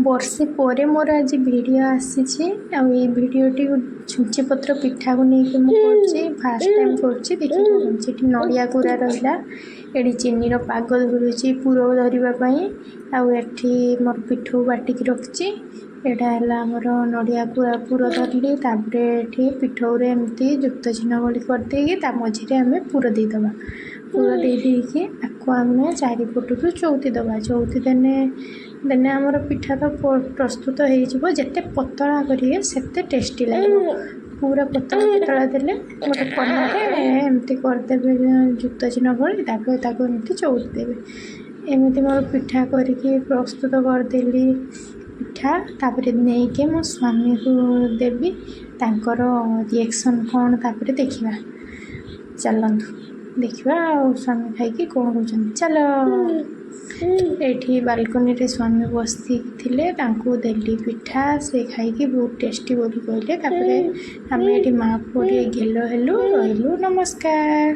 ବର୍ଷେ ପରେ ମୋର ଆଜି ଭିଡ଼ିଓ ଆସିଛି ଆଉ ଏଇ ଭିଡ଼ିଓଟି ଛୁଞ୍ଚି ପତ୍ର ପିଠାକୁ ନେଇକି ମୁଁ କରୁଛି। ଫାଷ୍ଟ ଟାଇମ୍ କରୁଛି ଦେଖିକି କରୁଛି। ଏଠି ନଡ଼ିଆ କୋରା ରହିଲା, ଏଠି ଚିନିର ପାଗ ଧରୁଛି ପୁର ଧରିବା ପାଇଁ, ଆଉ ଏଠି ମୋର ପିଠଉ ବାଟିକି ରଖିଛି। ଏଇଟା ହେଲା ଆମର ନଡ଼ିଆ ପୁର ଧରିଲି, ତାପରେ ଏଠି ପିଠଉରେ ଏମିତି ଯୁକ୍ତ ଚିହ୍ନ ଭଳି କରିଦେଇକି ତା ମଝିରେ ଆମେ ପୁର ଦେଇଦେବା। ପୁର ଦେଇକି ଆକୁ ଆମେ ଚାରିପଟରୁ ଚଉତି ଦେବା। ଚଉତି ଦେନେ ଆମର ପିଠା ତ ପ୍ରସ୍ତୁତ ହେଇଯିବ। ଯେତେ ପତଳା କରିବେ ସେତେ ଟେଷ୍ଟି ଲାଗିବ। ପୁରା ପତଳା ଦେଲେ ଗୋଟେ କନାରେ ଏମିତି କରିଦେବେ ଯୁକ୍ତ ଚିହ୍ନ ଭଳି, ତାପରେ ତାକୁ ଏମିତି ଚଉତି ଦେବେ। ଏମିତି ମୋର ପିଠା କରିକି ପ୍ରସ୍ତୁତ କରିଦେଲି ପିଠା। ତାପରେ ନେଇକି ମୋ ସ୍ୱାମୀକୁ ଦେବି, ତାଙ୍କର ରିଏକ୍ସନ୍ କ'ଣ ତାପରେ ଦେଖିବା। ଚାଲନ୍ତୁ ଦେଖିବା ଆଉ ସ୍ୱାମୀ ଖାଇକି କ'ଣ କହୁଛନ୍ତି। ଚାଲ। ଏଇଠି ବାଲକୋନିରେ ସ୍ୱାମୀ ବସିଥିଲେ, ତାଙ୍କୁ ଦେଲି ପିଠା, ସେ ଖାଇକି ବହୁତ ଟେଷ୍ଟି ବୋଲି କହିଲେ। ତାପରେ ଆମେ ଏଠି ମା' ପୁଅ ଟିକେ ଗେଲ ହେଲୁ, ରହିଲୁ। ନମସ୍କାର।